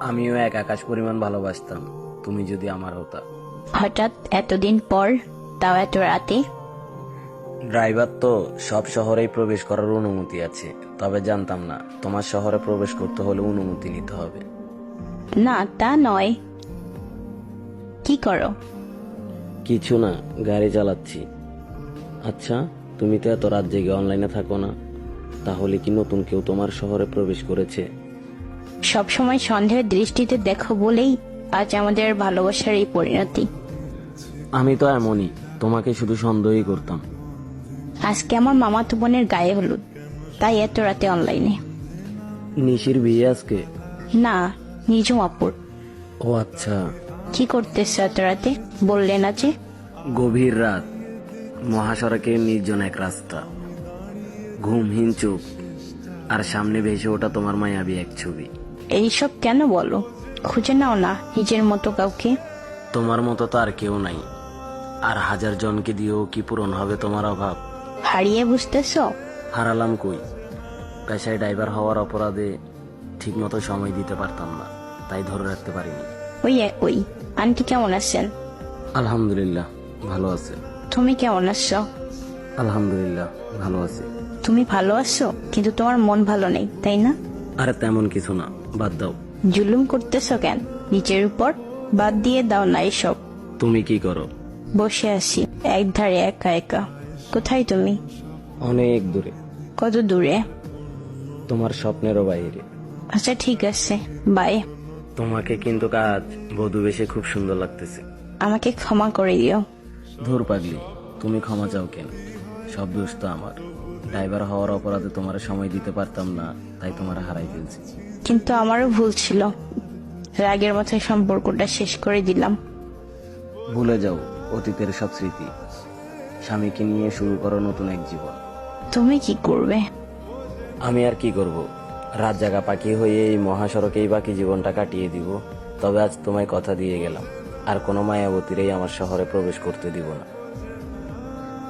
আমিও এক আকাশ পরিমাণ ভালোবাসতাম তুমি যদি আমার হতা। হঠাৎ এতদিন পর, তাও এত রাতে? ড্রাইভার তো সব শহরেই প্রবেশ করার অনুমতি আছে, তবে জানতাম না তোমার শহরে প্রবেশ করতে হলে অনুমতি নিতে হবে। না তা নয়। কি করো? কিছু না, গাড়ি চালাচ্ছি। আচ্ছা, তুমি তো এত রাত জেগে অনলাইনে থাকো না, তাহলে কি নতুন কেউ তোমার শহরে প্রবেশ করেছে? সবসময় সন্দেহের দৃষ্টিতে দেখো বলেই আজ আমাদের ভালোবাসার এই পরিণতি। আমি তো এমনই, তোমাকে শুধু সন্দেহই করতাম। আজকে আমার মামাতো বোনের গায়ে হলুদ, তাই এত রাতে অনলাইনে। নিশির বিয়ে আজকে? না, নিজম আপুর। ও আচ্ছা। কি করতেছ এত রাতে, বললে না যে? গভীর রাত, মহাসড়কের নির্জন এক রাস্তা, ঘুমহীন চোখ, আর সামনে ভেসে ওঠা তোমার মায়াবী এক ছবি। এইসব কেন বলো? খুঁজে নাও না নিজের মতো কাউকে। তোমার মতো তো আর কেউ নাই, আর হাজার জনকে দিয়েও কি পূরণ হবে তোমার অভাব? হারিয়ে বুঝতেছ? হারালাম কই, পেশায় ড্রাইভার হওয়ার অপরাধে ঠিক মতো সময় দিতে পারতাম না, তাই ধরে রাখতে পারিনি। ওই একই। আন্টি কেমন আছেন? আলহামদুলিল্লাহ ভালো আছে। তুমি কেমন আছো? আলহামদুলিল্লাহ ভালো আছে। তুমি ভালো আছো, কিন্তু তোমার মন ভালো নেই, তাই না? আরে তেমন কিছু না, বাদ দাও। জুলুম করতেছ কেন নিজের উপর? বাদ দিয়ে দাও না এসব। তুমি কি করো? বসে আছি এক ধারে একা একা। কোথায় তুমি? অনেক দূরে। কত দূরে? তোমার স্বপ্নেরও বাইরে। আচ্ছা ঠিক আছে, বাই। তোমাকে কিন্তু কাজ বধূ বেশে খুব সুন্দর লাগতেছে। আমাকে ক্ষমা করে দিও। ধুর পাগলি, তুমি ক্ষমা চাও কেন? সব দোষ তো আমার। ড্রাইভার হওয়ার অপরাধে তোমার সময় দিতে পারতাম না, তাই তোমার হারাই ফেলছি। কিন্তু আমারও ভুল ছিল, রাগের মাথায় সম্পর্কটা শেষ করে দিলাম। ভুলে যাও অতীতের সব স্মৃতি, স্বামীকে নিয়ে শুরু করো নতুন এক জীবন। তুমি কি করবে? আমি আর কি করব, রাত জাগা পাখি হয়ে এই মহাসড়কেই বাকি জীবনটা কাটিয়ে দিব। তবে আজ তোমায় কথা দিয়ে গেলাম, আর কোনো মায়াবতীরাই আমার শহরে প্রবেশ করতে দিব না।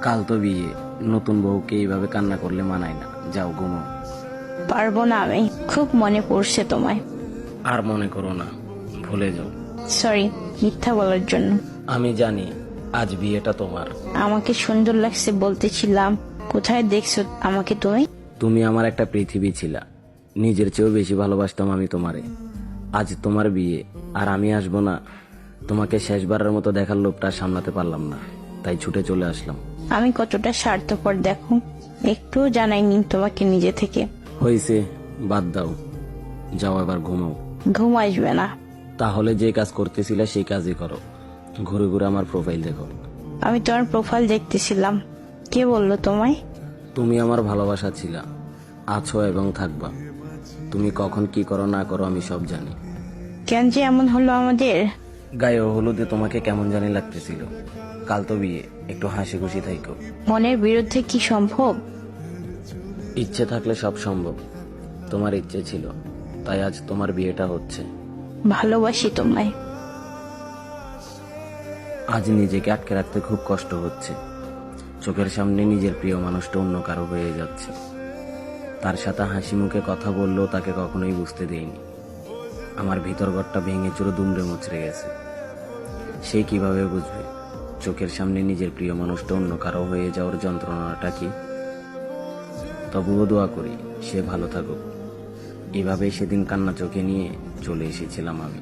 কাল তো বিয়ে, নতুন বউকে এইভাবে কান্না করলে মানায় না। যাও ঘুমাও। পারবো না আমি, খুব মনে পড়ছে তোমায়। আর মনে করো না, ভুলে যাও। সরি মিথ্যা বলার জন্য। আমি জানি আজ বিয়েটা তোমার। আমাকে সুন্দর লাগছে বলতেছিলাম, কোথায় দেখছো আমাকে তুমি? তুমি আমার একটা পৃথিবী ছিলা, নিজের চেয়েও বেশি ভালোবাসতাম আমি তোমারে। আজ তোমার বিয়ে, আর আমি আসবো না? তোমাকে শেষবারের মতো দেখার লোভটা সামলাতে পারলাম না, তাই ছুটে চলে আসলাম। আমি কতটা স্বার্থপর দেখো, একটুও জানাইনি তোমাকে নিজে থেকে। হয়েছে, বাদ দাও, যাও এবার ঘুমাও। ঘুম আসবে না। তাহলে যে কাজ করতেছিলে সেই কাজই করো, ঘুরে ঘুরে আমার প্রোফাইল দেখো। আমি তোমার প্রোফাইল দেখতেছিলাম। কে বললো তোমায়? তুমি আমার ভালোবাসা ছিলা, আছো এবং থাকবা। তুমি কখন কি করো না করো আমি সব জানি। কেন যে এমন হলো আমাদের? গায়ে হলুদে তোমাকে কেমন জানি লাগতেছিল। কাল তো বিয়ে, একটু হাসি খুশি থাইকো। মনের বিরুদ্ধে কি সম্ভব? ইচ্ছে থাকলে সব সম্ভব। তোমার ইচ্ছে ছিল, তাই আজ তোমার বিয়েটা হচ্ছে। ভালোবাসি তোমায়। আজ নিজেকে আটকে রাখতে খুব কষ্ট হচ্ছে। চোখের সামনে নিজের প্রিয় মানুষটা অন্য কারো হয়ে যাচ্ছে। তার সাথে হাসি মুখে কথা বললেও তাকে কখনোই বুঝতে দেইনি। আমার ভিতর ঘরটা ভেঙে চুরে দুমড়ে মুচড়ে গেছে। সে কিভাবে বুঝবে চোখের সামনে নিজের প্রিয় মানুষটা অন্য কারো হয়ে যাওয়ার যন্ত্রণাটা কি? তবুও দোয়া করি সে ভালো থাকুক। এভাবে সেদিন কান্না চোখে নিয়ে চলে এসেছিলাম আমি।